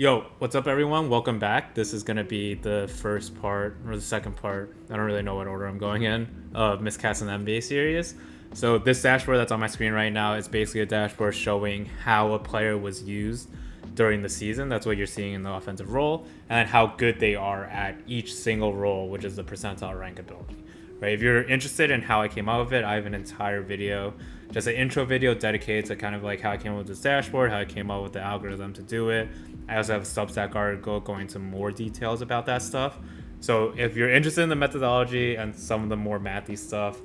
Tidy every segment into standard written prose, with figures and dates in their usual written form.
Yo, what's up, everyone? Welcome back. This is going to be the first part, or the second part. I don't really know what order I'm going in, of Miscast and NBA series. So this dashboard that's on my screen right now is basically a dashboard showing how a player was used during the season. That's what you're seeing in the offensive role, and how good they are at each single role, which is the percentile rank ability. Right? If you're interested in how I came up with it, I have an entire video, just an intro video dedicated to kind of like how I came up with this dashboard, how I came up with the algorithm to do it. I also have a Substack article going into more details about that stuff. So if you're interested in the methodology and some of the more mathy stuff,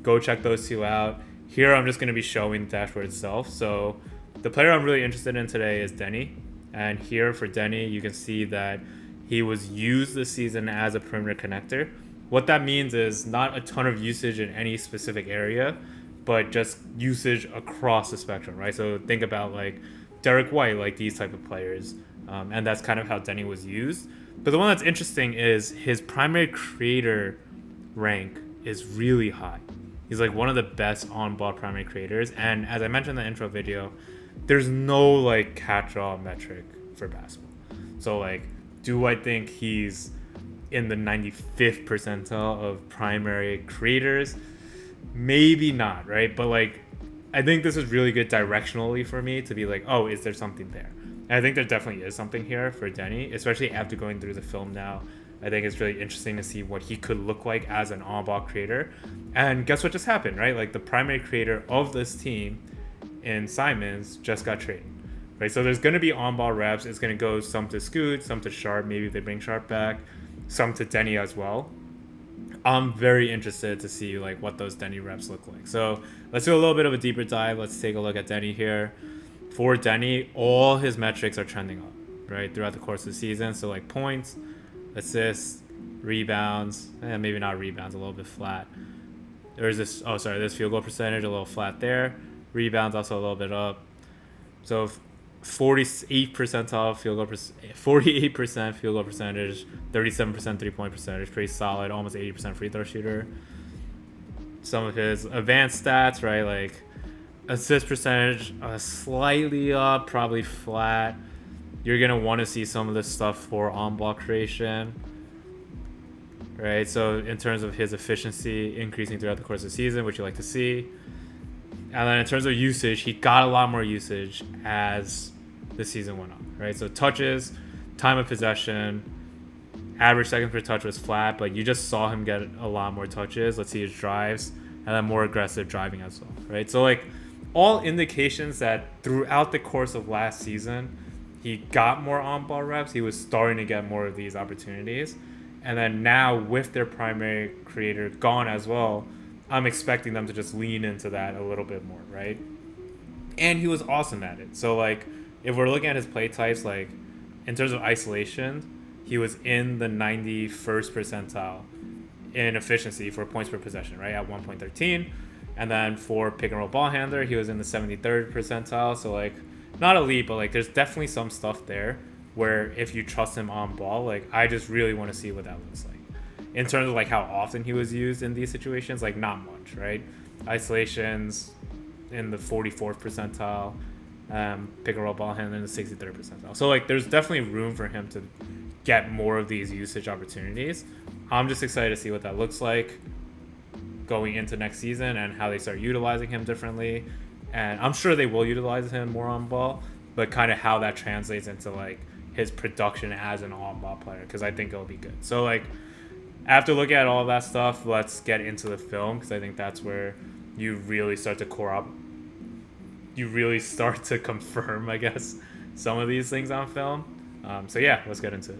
go check those two out. Here I'm just going to be showing the dashboard itself. So the player I'm really interested in today is Deni. And here for Deni, you can see that he was used this season as a perimeter connector. What that means is not a ton of usage in any specific area, but just usage across the spectrum, right? So think about like Derek White, like these type of players. And that's kind of how Deni was used. But the one that's interesting is his primary creator rank is really high. He's like one of the best on-ball primary creators. And as I mentioned in the intro video, there's no like catch-all metric for basketball. So like, do I think he's in the 95th percentile of primary creators? Maybe not, right? But like, I think this is really good directionally for me to be like, oh, is there something there? And I think there definitely is something here for Deni, especially after going through the film now. I think it's really interesting to see what he could look like as an on-ball creator. And guess what just happened, right? Like the primary creator of this team in Simons just got traded, right? So there's going to be on-ball reps. It's going to go some to Scoot, some to Sharp. Maybe they bring Sharp back, some to Deni as well. I'm very interested to see like what those Deni reps look like. So let's do a little bit of a deeper dive. Let's take a look at Deni here. For Deni, all his metrics are trending up, right, throughout the course of the season. So like points, assists, rebounds, and maybe not rebounds, a little bit flat. There's this, this field goal percentage, a little flat there. Rebounds also a little bit up. So 48% field goal 48% field goal percentage, 37% 3-point percentage, pretty solid, almost 80% free throw shooter. Some of his advanced stats, right, like assist percentage slightly up, probably flat. You're gonna want to see some of this stuff for on-ball creation, right? So in terms of his efficiency increasing throughout the course of the season, which you like to see. And then in terms of usage, he got a lot more usage as the season went on, right? So touches, time of possession, average seconds per touch was flat, but you just saw him get a lot more touches. Let's see his drives, and then more aggressive driving as well, right? So like all indications that throughout the course of last season, he got more on-ball reps. He was starting to get more of these opportunities. And then now with their primary creator gone as well, I'm expecting them to just lean into that a little bit more, right? And he was awesome at it. So like, if we're looking at his play types, like in terms of isolation, he was in the 91st percentile in efficiency for points per possession, right, at 1.13. And then for pick and roll ball handler, he was in the 73rd percentile. So like, not elite, but like there's definitely some stuff there where if you trust him on ball, like I just really want to see what that looks like. In terms of like how often he was used in these situations, like not much, right? Isolations in the 44th percentile, pick and roll ball handler in the 63rd percentile. So like there's definitely room for him to get more of these usage opportunities. I'm just excited to see what that looks like going into next season and how they start utilizing him differently. And I'm sure they will utilize him more on ball, but kind of how that translates into like his production as an on ball player, because I think it'll be good. So like after looking at all of that stuff, let's get into the film, because I think that's where you really start to you really start to confirm, I guess, some of these things on film. So yeah, let's get into it.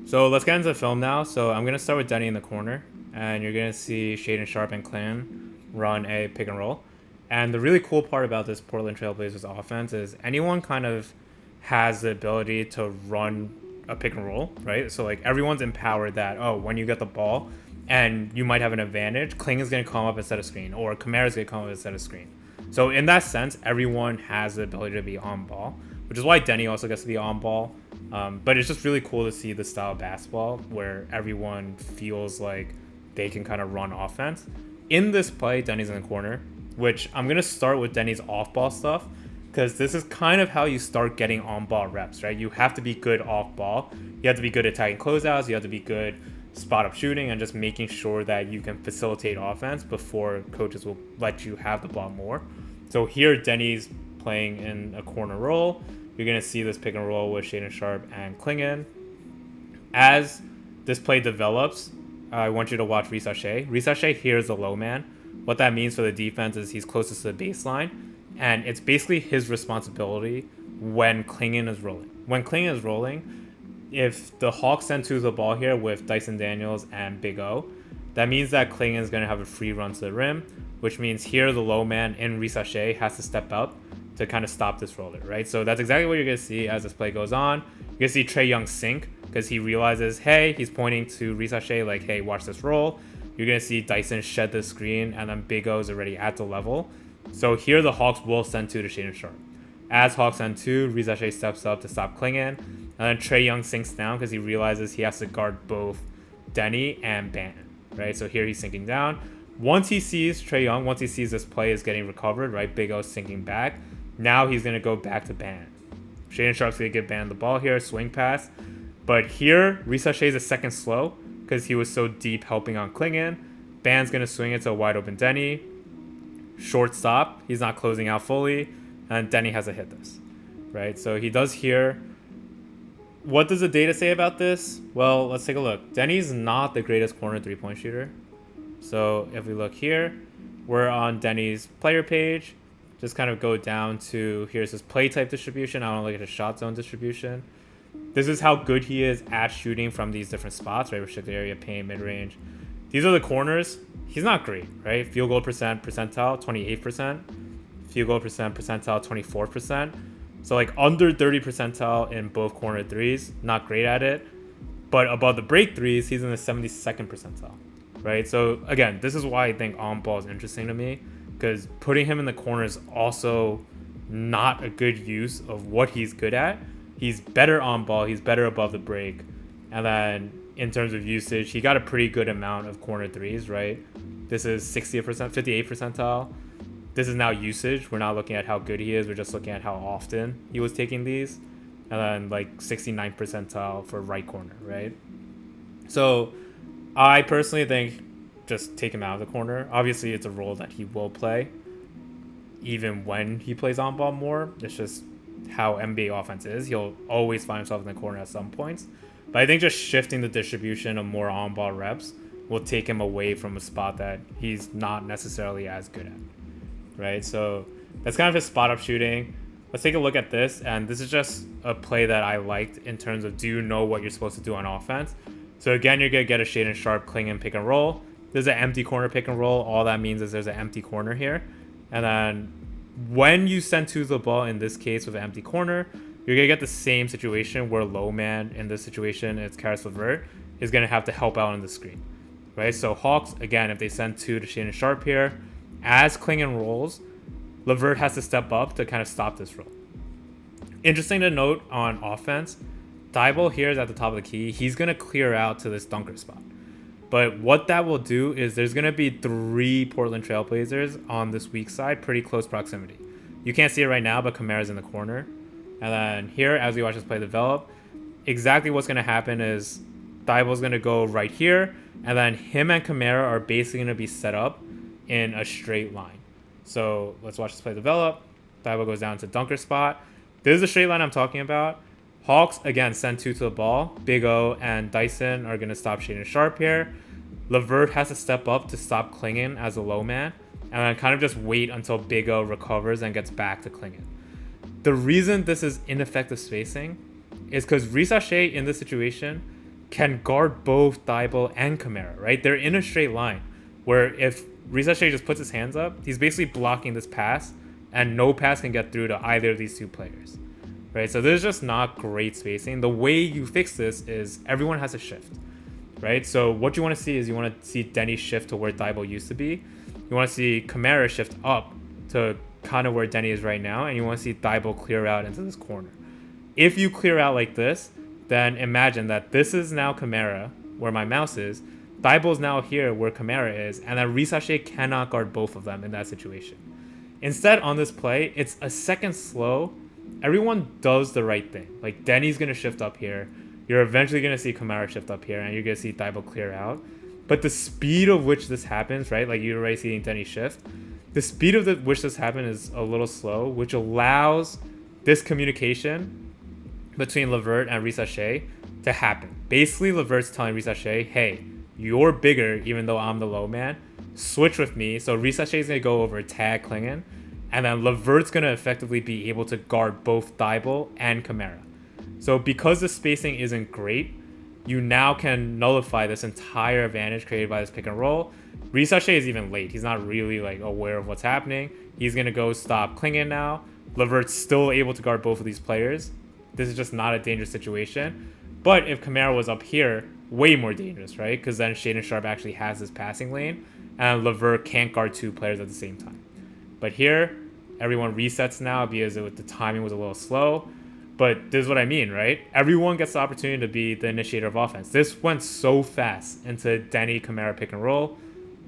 So let's get into the film now. So I'm going to start with Deni in the corner, and you're going to see Shaedon Sharpe and Clan run a pick and roll. And the really cool part about this Portland Trailblazers offense is anyone kind of has the ability to run a pick and roll, right? So like everyone's empowered that, oh, when you get the ball and you might have an advantage, Kling is going to come up instead of screen, or Kamara's going to come up instead of screen. So in that sense, everyone has the ability to be on ball, which is why Deni also gets to be on ball. But it's just really cool to see the style of basketball where everyone feels like they can kind of run offense. In this play, Deni's in the corner, which I'm going to start with Deni's off-ball stuff, because this is kind of how you start getting on-ball reps, right? You have to be good off-ball. You have to be good at tagging closeouts. You have to be good spot-up shooting and just making sure that you can facilitate offense before coaches will let you have the ball more. So here, Deni's playing in a corner roll. You're going to see this pick and roll with Shaedon Sharpe and Klingon. As this play develops, I want you to watch Risache. Risache here is the low man. What that means for the defense is he's closest to the baseline, and it's basically his responsibility when Klingon is rolling. When Klingon is rolling, if the Hawks send to the ball here with Dyson Daniels and Big O, that means that Klingon is going to have a free run to the rim, which means here the low man in Risache has to step up to kind of stop this roller, right? So that's exactly what you're going to see as this play goes on. You're going to see Trae Young sink because he realizes, hey, he's pointing to Risache like, hey, watch this roll. You're going to see Dyson shed the screen, and then Big O is already at the level. So here the Hawks will send two to Shaedon Sharpe. As Hawks send two, Risache steps up to stop Klingon, and then Trae Young sinks down because he realizes he has to guard both Deni and Banton, right? So here he's sinking down. Once he sees Trae Young, once he sees this play is getting recovered, right? Big O sinking back. Now he's going to go back to Banton. Shaedon Sharpe's going to give Banton the ball here, swing pass. But here, Risache is a second slow because he was so deep helping on Klingon. Banton's going to swing it to a wide open Deni. Short stop. He's not closing out fully. And Deni has to hit this, right? So he does here. What does the data say about this? Well, let's take a look. Deni's not the greatest corner three-point shooter. So if we look here, we're on Deni's player page. Just kind of go down to, here's his play type distribution. I want to look at his shot zone distribution. This is how good he is at shooting from these different spots, right? Restricted area, paint, mid-range. These are the corners. He's not great, right? Field goal percentile, 28%. Field goal percentile, 24%. So like under 30 percentile in both corner threes. Not great at it. But above the break threes, he's in the 72nd percentile, right? So again, this is why I think Onball is interesting to me, because putting him in the corner is also not a good use of what he's good at. He's better on ball. He's better above the break. And then in terms of usage, he got a pretty good amount of corner threes, right? This is 60%, 58 percentile. This is now usage. We're not looking at how good he is. We're just looking at how often he was taking these. And then like 69 percentile for right corner, right? So I personally think just take him out of the corner. Obviously, it's a role that he will play even when he plays on ball more. It's just how NBA offense is. He'll always find himself in the corner at some points. But I think just shifting the distribution of more on ball reps will take him away from a spot that he's not necessarily as good at, right? So that's kind of his spot up shooting. Let's take a look at this. And this is just a play that I liked in terms of, do you know what you're supposed to do on offense? So again, you're going to get a Shaedon Sharpe, Klingon pick and roll. There's an empty corner pick and roll. All that means is there's an empty corner here. And then when you send to the ball, in this case with an empty corner, you're going to get the same situation where low man, in this situation, it's Caris LeVert, is going to have to help out on the screen, right? So Hawks, again, if they send two to Shaedon Sharpe here, as Klingon rolls, LeVert has to step up to kind of stop this roll. Interesting to note on offense, Thibault here is at the top of the key. He's going to clear out to this dunker spot. But what that will do is there's going to be 3 Portland Trailblazers on this weak side, pretty close proximity. You can't see it right now, but Kamara's in the corner. And then here, as we watch this play develop, exactly what's going to happen is Thibault's going to go right here, and then him and Kamara are basically going to be set up in a straight line. So let's watch this play develop. Thibault goes down to dunker spot. This is the straight line I'm talking about. Hawks, again, send 2 to the ball. Big O and Dyson are going to stop Shaedon Sharpe here. LeVert has to step up to stop Klingon as a low man, and then kind of just wait until Big O recovers and gets back to Klingon. The reason this is ineffective spacing is because Risache in this situation can guard both Thibault and Kamara, right? They're in a straight line where if Risache just puts his hands up, he's basically blocking this pass, and no pass can get through to either of these 2 players. Right, so this is just not great spacing. The way you fix this is everyone has a shift, right? So what you want to see is you want to see Deni shift to where Thibault used to be. You want to see Kamara shift up to kind of where Deni is right now, and you want to see Thibault clear out into this corner. If you clear out like this, then imagine that this is now Kamara, where my mouse is. Thibault's now here where Kamara is, and then Risache cannot guard both of them in that situation. Instead, on this play, it's a second slow. Everyone does the right thing. Like, Deni's going to shift up here. You're eventually going to see Kamara shift up here, and you're going to see Thibault clear out. But the speed of which this happens, right? Like, you're already seeing Deni shift. The speed of which this happens is a little slow, which allows this communication between Levert and Risache to happen. Basically, Levert's telling Risache, hey, you're bigger even though I'm the low man. Switch with me. So Risache's going to go over tag Klingon. And then Levert's going to effectively be able to guard both Thibault and Kamara. So because the spacing isn't great, you now can nullify this entire advantage created by this pick and roll. Risache is even late. He's not really like aware of what's happening. He's going to go stop Klingon now. Levert's still able to guard both of these players. This is just not a dangerous situation. But if Kamara was up here, way more dangerous, right? Because then Shaden Sharp actually has this passing lane, and Levert can't guard two players at the same time. But here, everyone resets now because the timing was a little slow. But this is what I mean, right? Everyone gets the opportunity to be the initiator of offense. This went so fast into Deni Kamara pick and roll.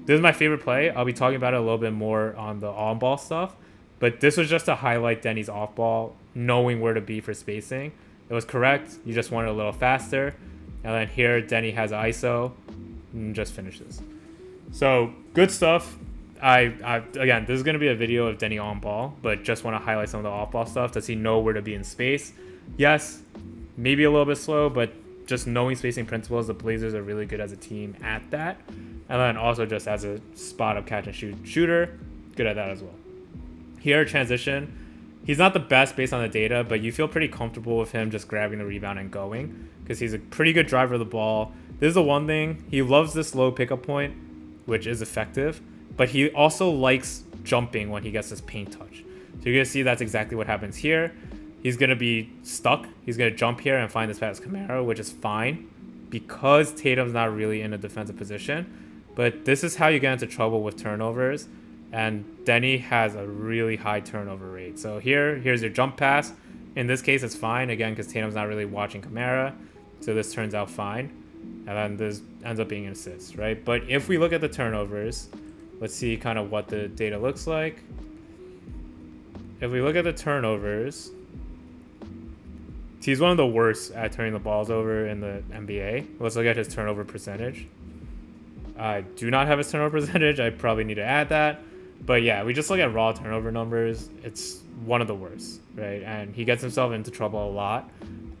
This is my favorite play. I'll be talking about it a little bit more on the on-ball stuff. But this was just to highlight Deni's off-ball, knowing where to be for spacing. It was correct. You just want it a little faster. And then here, Deni has an ISO and just finishes. So, good stuff. Again, this is going to be a video of Deni on ball, but just want to highlight some of the off-ball stuff. Does he know where to be in space? Yes, maybe a little bit slow, but just knowing spacing principles, the Blazers are really good as a team at that. And then also just as a spot-up catch-and-shoot shooter, good at that as well. Here, transition. He's not the best based on the data, but you feel pretty comfortable with him just grabbing the rebound and going because he's a pretty good driver of the ball. This is the one thing. He loves this low pickup point, which is effective, but he also likes jumping when he gets this paint touch. So you're going to see that's exactly what happens here. He's going to be stuck. He's going to jump here and find this pass Kamara, which is fine because Tatum's not really in a defensive position. But this is how you get into trouble with turnovers. And Deni has a really high turnover rate. So here's your jump pass. In this case, it's fine, again, because Tatum's not really watching Kamara. So this turns out fine. And then this ends up being an assist, right? But if we look at the turnovers, let's see kind of what the data looks like. If we look at the turnovers, he's one of the worst at turning the balls over in the NBA. Let's look at his turnover percentage. I do not have his turnover percentage. I probably need to add that. But yeah, we just look at raw turnover numbers. It's one of the worst, right? And he gets himself into trouble a lot.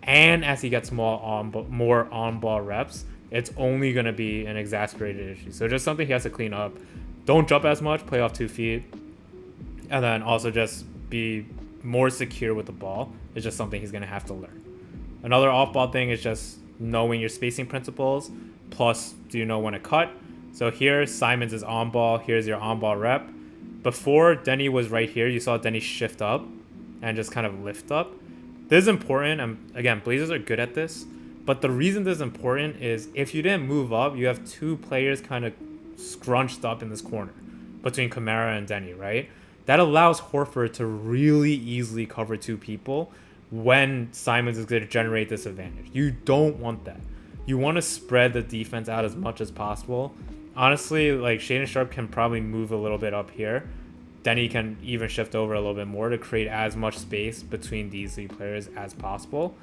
And as he gets more on-ball reps, it's only going to be an exacerbated issue. So just something he has to clean up. Don't jump as much, play off 2 feet. And then also just be more secure with the ball. It's just something he's going to have to learn. Another off-ball thing is just knowing your spacing principles. Plus, do you know when to cut? So here, Simons is on ball. Here's your on-ball rep. Before Deni was right here, you saw Deni shift up and just kind of lift up. This is important. And again, Blazers are good at this. But the reason this is important is if you didn't move up, you have two players kind of scrunched up in this corner between Kamara and Deni, right? That allows Horford to really easily cover two people when Simons is going to generate this advantage. You don't want that. You want to spread the defense out as much as possible. Honestly, like Shaden Sharp can probably move a little bit up here. Deni can even shift over a little bit more to create as much space between these three players as possible.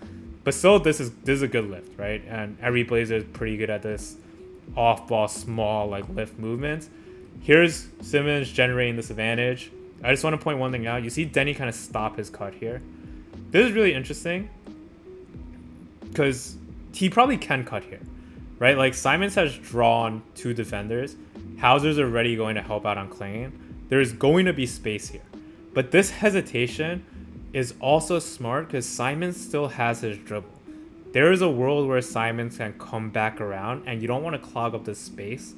But still, this is a good lift, right? And every Blazer is pretty good at this off-ball, small, like lift movements. Here's Simons generating this advantage. I just want to point one thing out. You see Deni kind of stop his cut here. This is really interesting because he probably can cut here, right? Like Simons has drawn two defenders. Hauser's already going to help out on Klingon. There's going to be space here. But this hesitation is also smart because Simons still has his dribble. There is a world where Simons can come back around and you don't want to clog up this space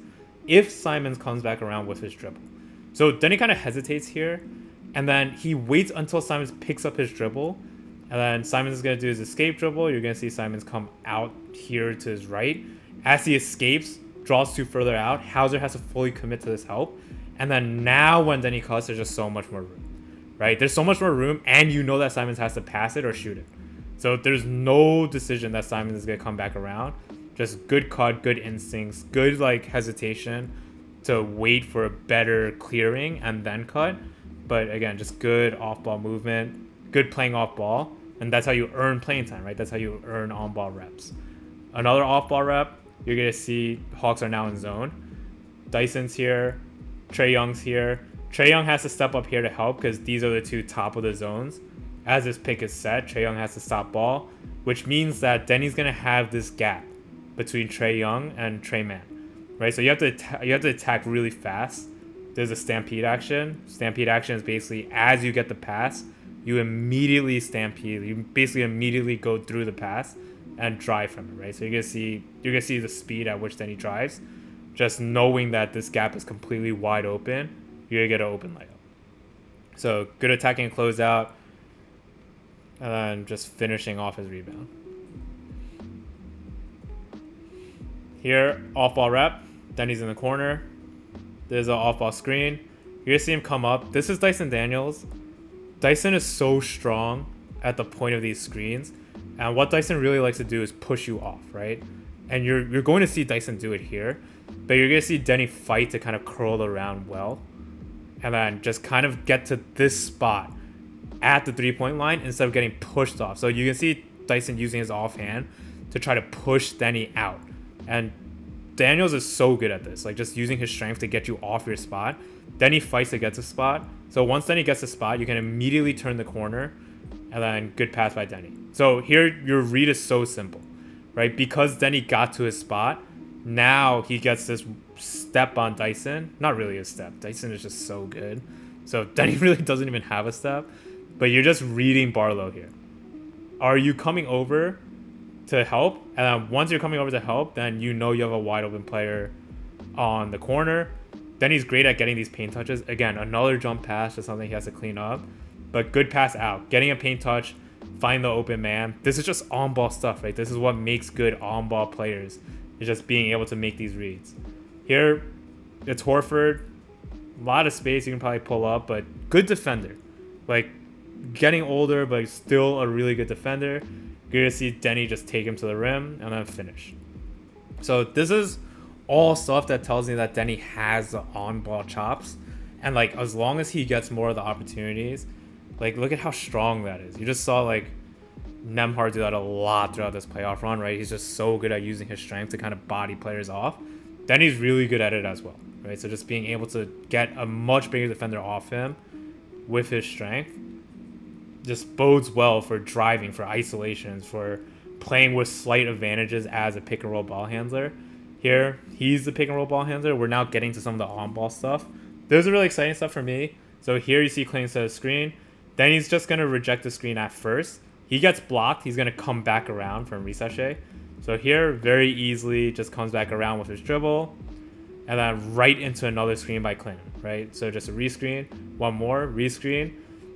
if Simons comes back around with his dribble. So Deni kind of hesitates here and then he waits until Simons picks up his dribble. And then Simons is going to do his escape dribble. You're going to see Simons come out here to his right. As he escapes, draws two further out, Hauser has to fully commit to this help. And then now when Deni cuts, there's just so much more room, right? There's so much more room, and you know that Simons has to pass it or shoot it. So there's no decision that Simons is going to come back around. Just good cut, good instincts, good like hesitation to wait for a better clearing and then cut. But again, just good off-ball movement, good playing off-ball, and that's how you earn playing time, right? That's how you earn on-ball reps. Another off-ball rep, you're going to see Hawks are now in zone. Dyson's here. Trae Young's here. Trae Young has to step up here to help because these are the two top of the zones. As this pick is set, Trae Young has to stop ball, which means that Deni's going to have this gap between Trae Young and Trae Man, right? So you have to attack really fast. There's a stampede action. Stampede action is basically as you get the pass, you immediately stampede. You basically immediately go through the pass and drive from it, right? So you're gonna see the speed at which Deni drives. Just knowing that this gap is completely wide open, you're gonna get an open layup. So good attacking closeout, and then just finishing off his rebound. Here, off-ball rep. Deni's in the corner. There's an off-ball screen. You're gonna see him come up. This is Dyson Daniels. Dyson is so strong at the point of these screens, and what Dyson really likes to do is push you off, right? And you're going to see Dyson do it here, but you're gonna see Deni fight to kind of curl around well, and then just kind of get to this spot at the 3-point line instead of getting pushed off. So you can see Dyson using his offhand to try to push Deni out, and Daniels is so good at this, like just using his strength to get you off your spot. Deni fights to get to spot. So once Deni gets the spot, you can immediately turn the corner, and then good pass by Deni. So here your read is so simple, right? Because Deni got to his spot, now he gets this step on Dyson. Not really a step. Dyson is just so good. So Deni really doesn't even have a step, but you're just reading Barlow here. Are you coming over to help? And then once you're coming over to help, then you know you have a wide open player on the corner. Deni's great at getting these paint touches. Again, another jump pass is something he has to clean up, but good pass out. Getting a paint touch, find the open man. This is just on-ball stuff, right? This is what makes good on-ball players. It's just being able to make these reads. Here, it's Horford. A lot of space you can probably pull up, but good defender. Like, getting older, but still a really good defender. Good to see Deni just take him to the rim and then finish. So this is all stuff that tells me that Deni has the on-ball chops. And, like, as long as he gets more of the opportunities, like, look at how strong that is. You just saw, like, Nembhard do that a lot throughout this playoff run, right? He's just so good at using his strength to kind of body players off. Deni's really good at it as well, right? So just being able to get a much bigger defender off him with his strength just bodes well for driving, for isolations, for playing with slight advantages as a pick and roll ball handler. Here, he's the pick and roll ball handler. We're now getting to some of the on-ball stuff. Those are really exciting stuff for me. So here you see Clayton set a screen. Then he's just going to reject the screen at first. He gets blocked. He's going to come back around from resachet. So here, very easily, just comes back around with his dribble. And then right into another screen by Clinton, right? So just a rescreen. One more, rescreen.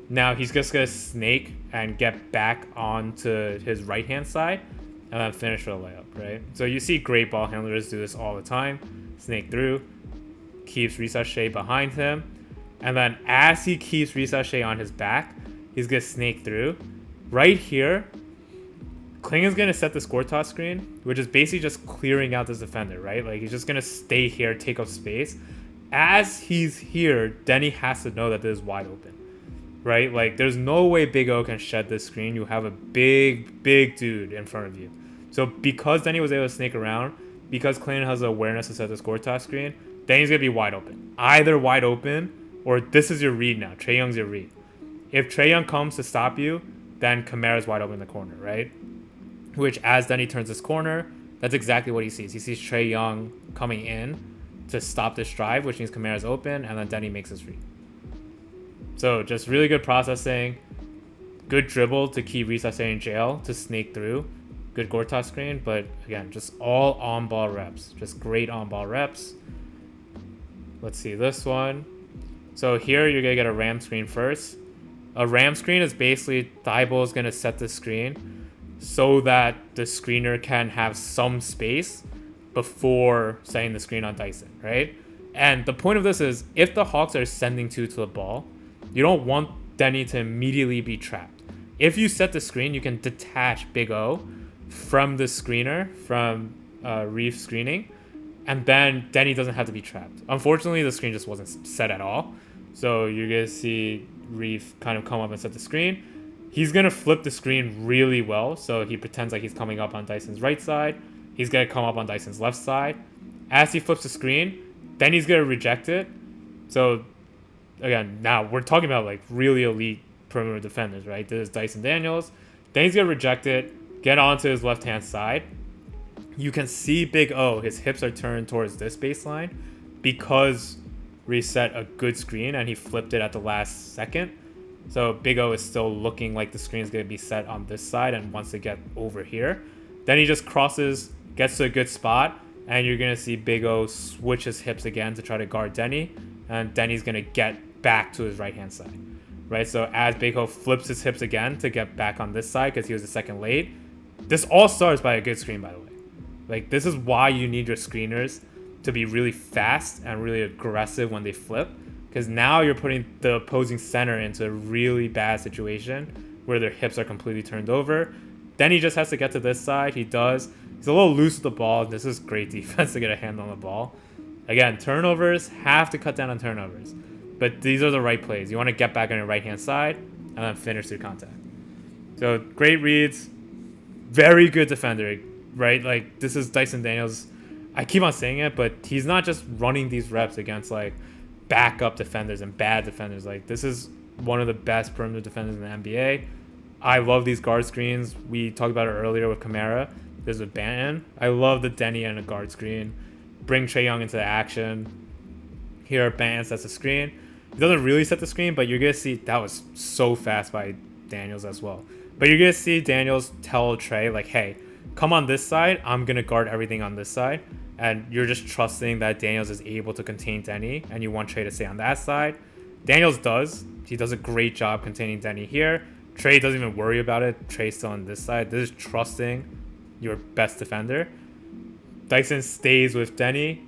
Now he's just going to snake and get back onto his right-hand side and then finish with a layup, right? So you see great ball handlers do this all the time. Snake through, keeps resachet behind him. And then as he keeps resachet on his back, he's going to snake through. Right here, Klingen's going to set the score toss screen, which is basically just clearing out this defender, right? Like, he's just going to stay here, take up space. As he's here, Deni has to know that this is wide open, right? Like, there's no way Big O can shed this screen. You have a big, big dude in front of you. So because Deni was able to snake around, because Klingen has the awareness to set the score toss screen, Deni's going to be wide open. Either wide open, or this is your read now. Trae Young's your read. If Trae Young comes to stop you, then Kamara's wide open in the corner, right? Which, as Deni turns this corner, that's exactly what he sees. He sees Trae Young coming in to stop this drive, which means Kamara's open, and then Deni makes his read. So just really good processing. Good dribble to keep resachet in jail, to snake through. Good Gortat screen, but again, just all on-ball reps. Just great on-ball reps. Let's see this one. So here you're going to get a ram screen first. A ram screen is basically Thibault is going to set the screen so that the screener can have some space before setting the screen on Dyson, right? And the point of this is, if the Hawks are sending two to the ball, you don't want Deni to immediately be trapped. If you set the screen, you can detach Big O from the screener, from Reef screening, and then Deni doesn't have to be trapped. Unfortunately, the screen just wasn't set at all. So you're going to see Reef kind of come up and set the screen. He's going to flip the screen really well. So he pretends like he's coming up on Dyson's right side. He's going to come up on Dyson's left side. As he flips the screen, then he's going to reject it. So again, now we're talking about like really elite perimeter defenders, right? This is Dyson Daniels. Then he's going to reject it, get onto his left-hand side. You can see Big O, his hips are turned towards this baseline because reset a good screen and he flipped it at the last second. So Big O is still looking like the screen is going to be set on this side and wants to get over here. Then he just crosses, gets to a good spot, and you're going to see Big O switch his hips again to try to guard Deni, and Deni's going to get back to his right-hand side. Right, so as Big O flips his hips again to get back on this side because he was a second late, this all starts by a good screen, by the way. Like, this is why you need your screeners to be really fast and really aggressive when they flip, because now you're putting the opposing center into a really bad situation where their hips are completely turned over. Then he just has to get to this side. He does. He's a little loose with the ball. This is great defense to get a hand on the ball. Again, turnovers, have to cut down on turnovers. But these are the right plays. You want to get back on your right-hand side and then finish through contact. So great reads. Very good defender, right? Like, this is Dyson Daniels. I keep on saying it, but he's not just running these reps against like backup defenders and bad defenders. Like, this is one of the best perimeter defenders in the NBA. I love these guard screens. We talked about it earlier with Kamara. There's with Banton. I love the Deni and a guard screen. Bring Trae Young into the action. Here, Banton sets the screen. He doesn't really set the screen, but you're going to see that was so fast by Daniels as well. But you're going to see Daniels tell Trae, like, hey, come on this side. I'm going to guard everything on this side. And you're just trusting that Daniels is able to contain Deni, and you want Trae to stay on that side. Daniels does. He does a great job containing Deni here. Trae doesn't even worry about it. Trae's still on this side. This is trusting your best defender. Dyson stays with Deni.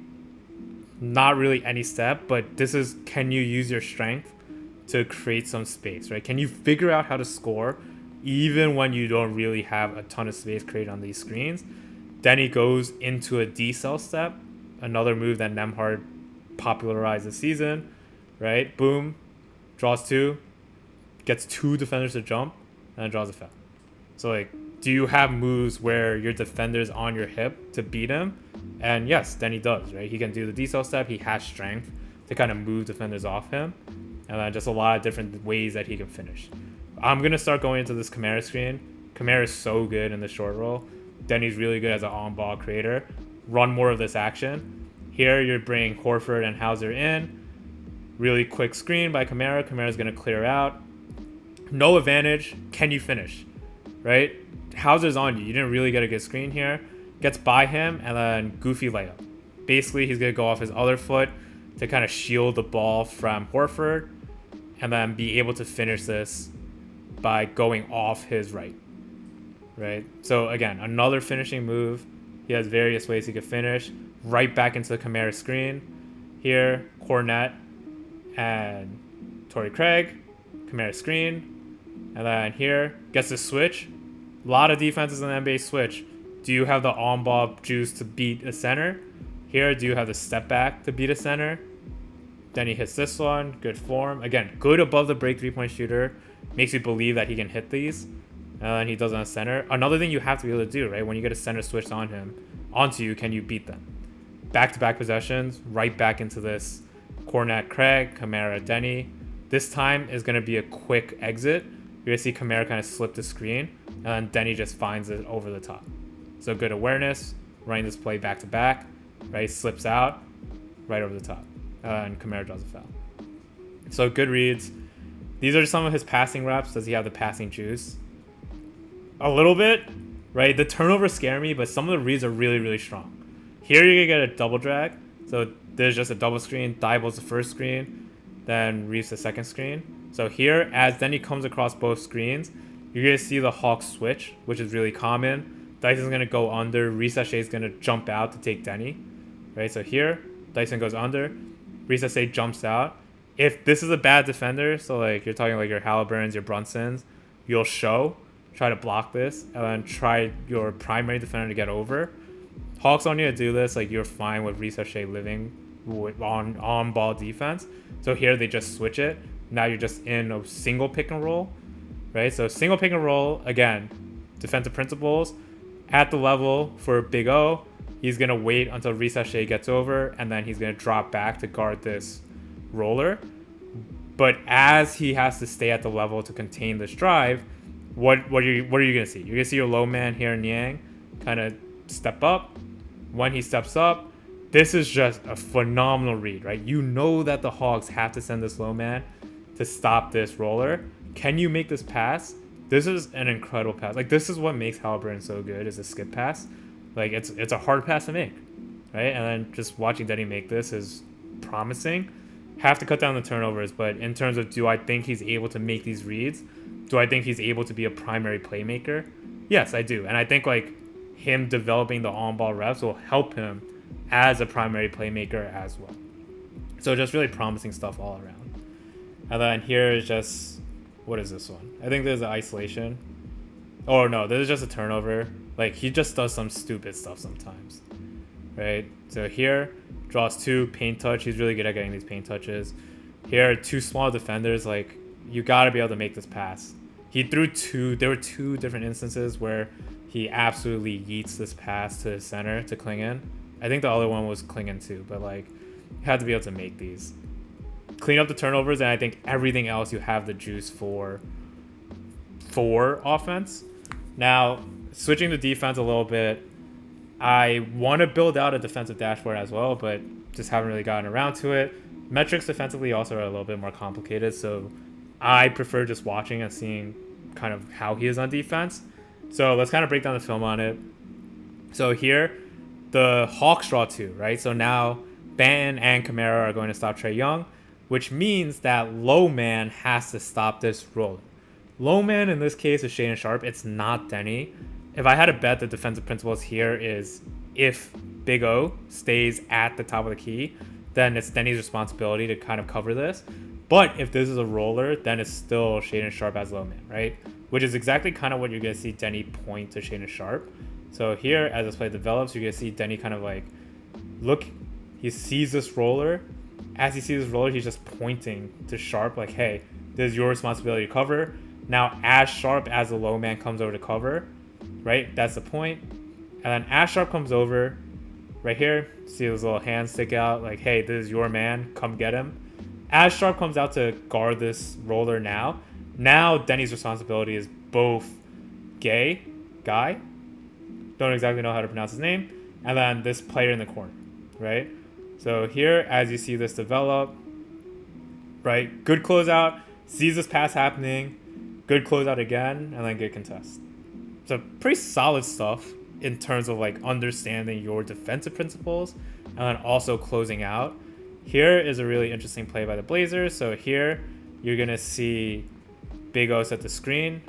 Not really any step, but this is, can you use your strength to create some space, right? Can you figure out how to score even when you don't really have a ton of space created on these screens? Deni goes into a decel step, another move that Nembhard popularized this season, right? Boom, draws two, gets two defenders to jump, and then draws a foul. So, like, do you have moves where your defender's on your hip to beat him? And yes, Deni does, right? He can do the decel step. He has strength to kind of move defenders off him. And then just a lot of different ways that he can finish. I'm going to start going into this Kamara screen. Kamara is so good in the short roll. Deni's really good as an on-ball creator. Run more of this action. Here, you're bringing Horford and Hauser in. Really quick screen by Kamara. Kamara's going to clear out. No advantage. Can you finish? Right? Hauser's on you. You didn't really get a good screen here. Gets by him, and then goofy layup. Basically, he's going to go off his other foot to kind of shield the ball from Horford, and then be able to finish this by going off his right. Right? So again, another finishing move. He has various ways he could finish. Right back into the Kamara screen. Here, Cornette and Torrey Craig. Kamara screen. And then here, gets the switch. A lot of defenses in the NBA switch. Do you have the on-ball juice to beat a center? Here, do you have the step back to beat a center? Then he hits this one. Good form. Again, good above the break three-point shooter. Makes you believe that he can hit these. And he does on a center. Another thing you have to be able to do, right? When you get a center switched onto you, can you beat them? Back-to-back possessions, right back into this Cornette, Craig, Kamara, Deni. This time is going to be a quick exit. You're going to see Kamara kind of slip the screen, and then Deni just finds it over the top. So good awareness, running this play back-to-back, right? Slips out, right over the top. And Kamara draws a foul. So good reads. These are some of his passing reps. Does he have the passing juice? A little bit, right? The turnovers scare me, but some of the reads are really, really strong. Here you're going to get a double drag. So there's just a double screen. Thibault's the first screen. Then Reeves the second screen. So here, as Deni comes across both screens, you're going to see the Hawks switch, which is really common. Dyson's going to go under. Reese is going to jump out to take Deni. Right? So here, Dyson goes under. Reese jumps out. If this is a bad defender, so like you're talking like your Halliburtons, your Brunsons, you'll show. Try to block this, and then try your primary defender to get over. Hawks don't need to do this. Like, you're fine with Reese living on ball defense. So here they just switch it. Now you're just in a single pick and roll, right? So single pick and roll, again, defensive principles at the level for Big O. He's going to wait until Risashe gets over, and then he's going to drop back to guard this roller. But as he has to stay at the level to contain this drive, what are you going to see? You're going to see your low man here in Yang kind of step up. When he steps up, this is just a phenomenal read, right? You know that the Hawks have to send this low man to stop this roller. Can you make this pass? This is an incredible pass. Like, this is what makes Halliburton so good, is a skip pass. Like, it's a hard pass to make, right? And then just watching Deni make this is promising. Have to cut down the turnovers, but in terms of, do I think he's able to make these reads? Do I think he's able to be a primary playmaker? Yes, I do. And I think, like, him developing the on-ball reps will help him as a primary playmaker as well. So just really promising stuff all around. And then here is just, what is this one? I think there's an isolation. Oh no, this is just a turnover. Like, he just does some stupid stuff sometimes, right? So here, draws 2, paint touch. He's really good at getting these paint touches. Here, 2 small defenders. Like, you got to be able to make this pass. He threw 2. There were 2 different instances where he absolutely yeets this pass to the center to Klingon. I think the other one was Klingon too, but like, you had to be able to make these. Clean up the turnovers, and I think everything else you have the juice for offense. Now, switching to defense a little bit, I want to build out a defensive dashboard as well, but just haven't really gotten around to it. Metrics defensively also are a little bit more complicated, so I prefer just watching and seeing kind of how he is on defense. So let's kind of break down the film on it. So here, the Hawks draw 2, right? So now Banton and Kamara are going to stop Trae Young, which means that low man has to stop this roller. Low man in this case is Shaedon Sharpe. It's not Deni. If I had to bet, the defensive principles here is if Big O stays at the top of the key, then it's Deni's responsibility to kind of cover this. But if this is a roller, then it's still Shaedon Sharpe as low man, right? Which is exactly kind of what you're going to see Deni point to Shaedon Sharpe. So here, as this play develops, you're going to see Deni kind of like, look, he sees this roller. As he sees this roller, he's just pointing to Sharpe like, hey, this is your responsibility to cover. Now, as Sharpe, as the low man comes over to cover, right? That's the point. And then as Sharpe comes over, right here, see his little hand stick out like, hey, this is your man, come get him. As Sharpe comes out to guard this roller now Deni's responsibility is both Guy, don't exactly know how to pronounce his name, and then this player in the corner, right? So here, as you see this develop, right, good closeout, sees this pass happening, good closeout again, and then good contest. So pretty solid stuff in terms of like understanding your defensive principles and then also closing out. Here is a really interesting play by the Blazers. So here, you're going to see Big O set the screen.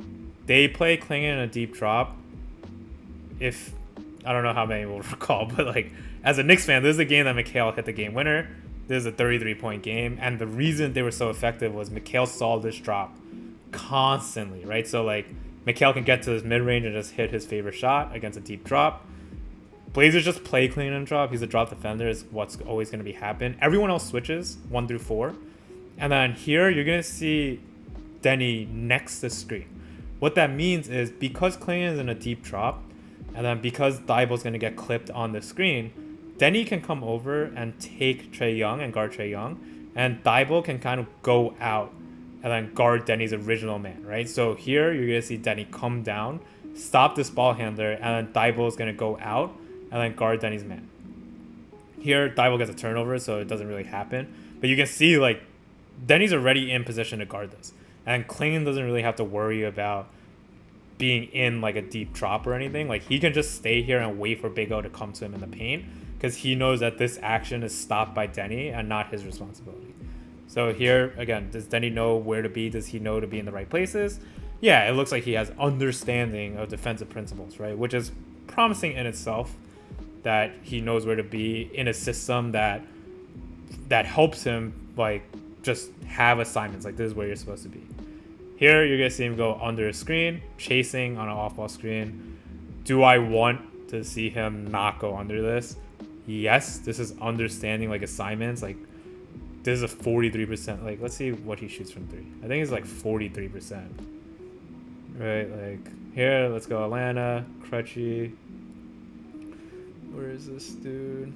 They play Klingon in a deep drop. If, I don't know how many will recall, but like, as a Knicks fan, this is a game that Mikal hit the game winner. This is a 33-point game. And the reason they were so effective was Mikal saw this drop constantly, right? So like, Mikal can get to his mid-range and just hit his favorite shot against a deep drop. Blazers just play clean and drop. He's a drop defender is what's always going to be happen. Everyone else switches 1 through 4. And then here, you're going to see Deni next to screen. What that means is because Klingon is in a deep drop, and then because Thibault's going to get clipped on the screen, Deni can come over and take Trae Young and guard Trae Young, and Thibault can kind of go out and then guard Deni's original man, right? So here, you're going to see Deni come down, stop this ball handler, and then Thibault's going to go out and then guard Deni's man. Here, Thibault gets a turnover, so it doesn't really happen. But you can see, like, Deni's already in position to guard this. And Klingon doesn't really have to worry about being in, like, a deep drop or anything. Like, he can just stay here and wait for Big O to come to him in the paint because he knows that this action is stopped by Deni and not his responsibility. So here, again, does Deni know where to be? Does he know to be in the right places? Yeah, it looks like he has understanding of defensive principles, right? Which is promising in itself, that he knows where to be in a system that helps him like just have assignments like this is where you're supposed to be. Here you're gonna see him go under a screen, chasing on an off-ball screen. Do I want to see him not go under this? yes, this is understanding like a Simons. Like this is a 43%. Like let's see what he shoots from three. I think it's like 43%. Right, like here, let's go Atlanta, Crutchy. Where is this dude?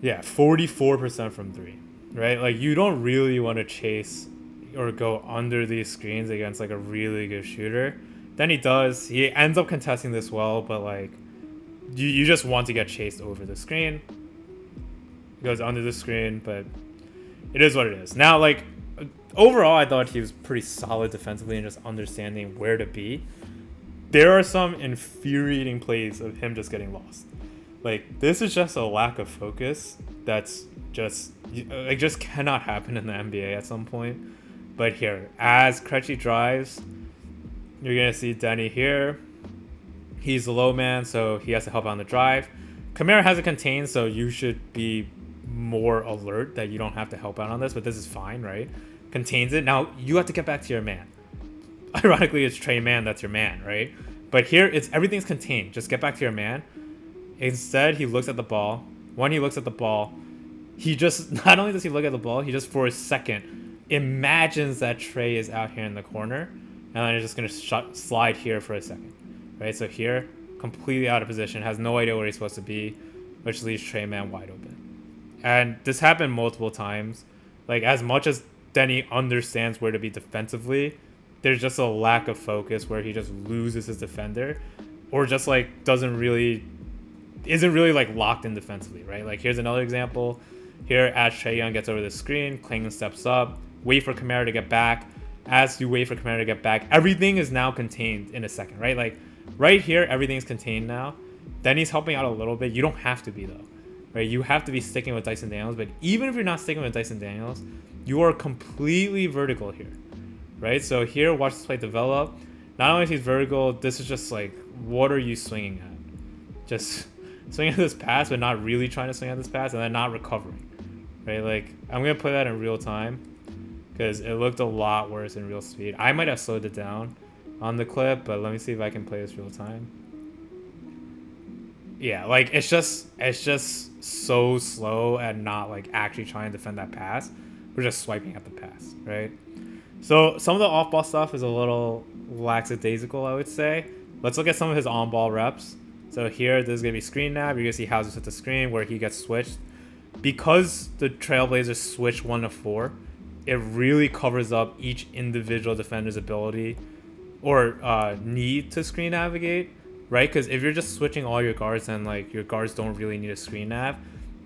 Yeah, 44% from three. Right, like you don't really want to chase or go under these screens against like a really good shooter. Then he does. He ends up contesting this well, but like you just want to get chased over the screen. He goes under the screen, but it is what it is. Now, like overall, I thought he was pretty solid defensively and just understanding where to be. There are some infuriating plays of him just getting lost. Like this is just a lack of focus that's just cannot happen in the NBA at some point. But here, as Krejci drives, you're gonna see Deni here. He's the low man, so he has to help on the drive. Kamara has it contained, so you should be more alert that you don't have to help out on this, but this is fine, right? Contains it. Now you have to get back to your man. Ironically, it's Trey Man that's your man, right? But here, it's everything's contained. Just get back to your man. Instead, he looks at the ball. When he looks at the ball, he just, not only does he look at the ball, he just for a second imagines that Trey is out here in the corner, and then he's just going to slide here for a second, right? So here, completely out of position, has no idea where he's supposed to be, which leaves Trey Man wide open. And this happened multiple times. Like, as much as Deni understands where to be defensively, there's just a lack of focus where he just loses his defender, or just like isn't really like locked in defensively, right? Like here's another example. Here, as Trae Young gets over the screen, Klingon steps up, wait for Kamara to get back. As you wait for Kamara to get back, everything is now contained in a second, right? Like right here, everything's contained now. Then he's helping out a little bit. You don't have to be though, right? You have to be sticking with Dyson Daniels, but even if you're not sticking with Dyson Daniels, you are completely vertical here, right? So here, watch this play develop. Not only is he vertical, this is just like, what are you swinging at? Just swinging at this pass, but not really trying to swing at this pass, and then not recovering, right? Like, I'm going to play that in real time because it looked a lot worse in real speed. I might have slowed it down on the clip, but let me see if I can play this real time. Yeah, like, it's just so slow and not, like, actually trying to defend that pass. We're just swiping at the pass, right? So some of the off-ball stuff is a little lackadaisical, I would say. Let's look at some of his on-ball reps. So here, this is going to be screen nav. You're going to see Hauser's at the screen where he gets switched. Because the Trailblazers switch 1 to 4, it really covers up each individual defender's ability or need to screen navigate, right? Because if you're just switching all your guards, then like your guards don't really need a screen nav.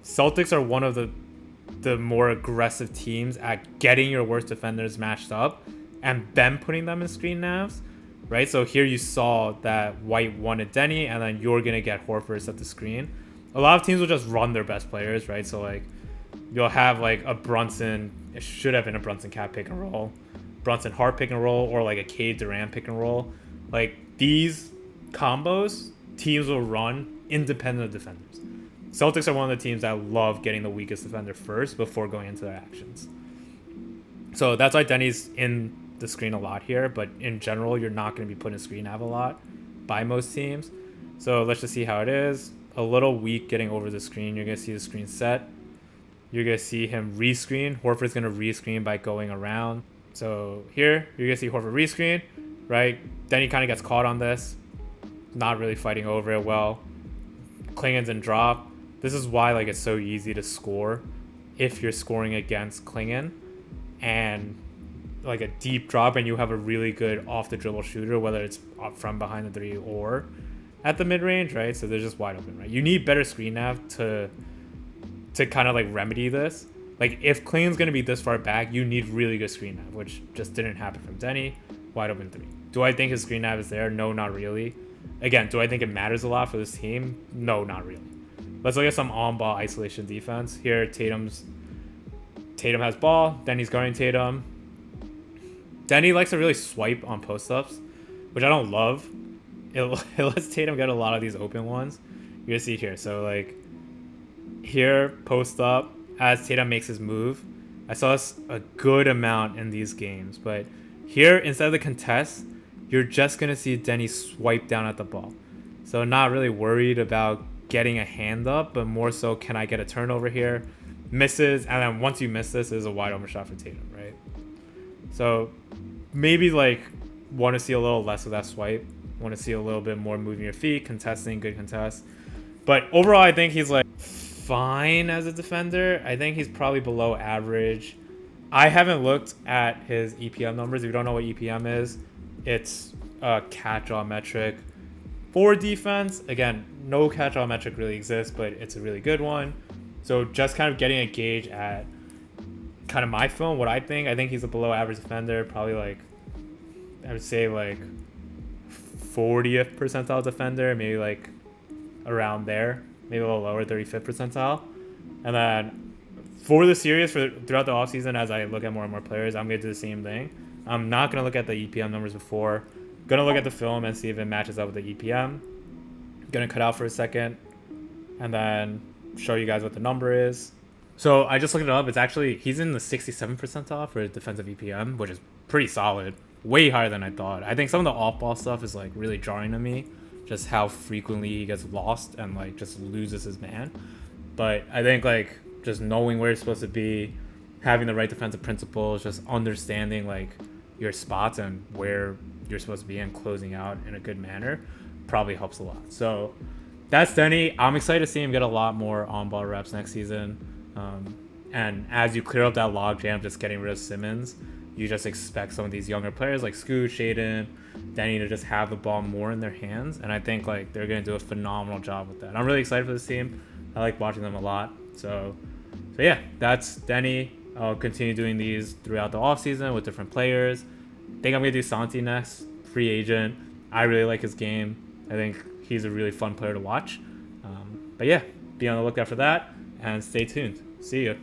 Celtics are one of the more aggressive teams at getting your worst defenders matched up and then putting them in screen navs, right? So here you saw that White wanted Deni, and then you're going to get Horford at the screen. A lot of teams will just run their best players, right? So like you'll have like a Brunson, it should have been a Brunson Cat pick and roll, Brunson Hart pick and roll, or like a Cade Durant pick and roll. Like these combos, teams will run independent of defenders. Celtics are one of the teams that love getting the weakest defender first before going into their actions. So that's why Deni's in the screen a lot here, but in general, you're not going to be put in screen nav a lot by most teams. So let's just see how it is. A little weak getting over the screen. You're going to see the screen set. You're going to see him rescreen. Horford's going to rescreen by going around. So here, you're going to see Horford rescreen, right? Deni kind of gets caught on this. Not really fighting over it well. Klingon's in drop. This is why like it's so easy to score if you're scoring against Klingon and like a deep drop and you have a really good off the dribble shooter, whether it's from behind the three or at the mid range, right? So they're just wide open, right? You need better screen nav to kind of like remedy this. Like if Klingon's going to be this far back, you need really good screen nav, which just didn't happen from Deni. Wide open three. Do I think his screen nav is there? No, not really. Again, do I think it matters a lot for this team? No, not really. Let's look at some on-ball isolation defense. Here, Tatum has ball. Deni's guarding Tatum. Deni likes to really swipe on post-ups, which I don't love. It lets Tatum get a lot of these open ones. You're going to see here. So, like, here, post up, as Tatum makes his move. I saw this a good amount in these games. But here, instead of the contest, you're just going to see Deni swipe down at the ball. So, not really worried about getting a hand up, but more so, can I get a turnover here? Misses, and then once you miss this, is a wide open shot for Tatum, right? So maybe like want to see a little less of that swipe. Want to see a little bit more moving your feet, contesting, good contest. But overall, I think he's like fine as a defender. I think he's probably below average. I haven't looked at his EPM numbers. If you don't know what EPM is, it's a catch-all metric for defense. Again, no catch-all metric really exists, but it's a really good one. So just kind of getting a gauge at kind of my film, what I think he's a below average defender, probably like, I would say like 40th percentile defender, maybe like around there, maybe a little lower, 35th percentile. And then for the series, throughout the offseason, as I look at more and more players, I'm going to do the same thing. I'm not going to look at the EPM numbers before. Going to look at the film and see if it matches up with the EPM. Going to cut out for a second and then show you guys what the number is. So I just looked it up. It's actually, he's in the 67th percentile for defensive EPM, which is pretty solid. Way higher than I thought. I think some of the off-ball stuff is like really jarring to me. Just how frequently he gets lost and like just loses his man. But I think like just knowing where you're supposed to be, having the right defensive principles, just understanding like your spots and where you're supposed to be and closing out in a good manner probably helps a lot. So that's Deni. I'm excited to see him get a lot more on-ball reps next season. And as you clear up that log jam, just getting rid of Simmons, you just expect some of these younger players like Scoot, Shaden, Deni to just have the ball more in their hands. And I think like they're going to do a phenomenal job with that. I'm really excited for this team. I like watching them a lot. So yeah, that's Deni. I'll continue doing these throughout the offseason with different players. I think I'm going to do Santi next, free agent. I really like his game. I think he's a really fun player to watch. But yeah, be on the lookout for that and stay tuned. See ya.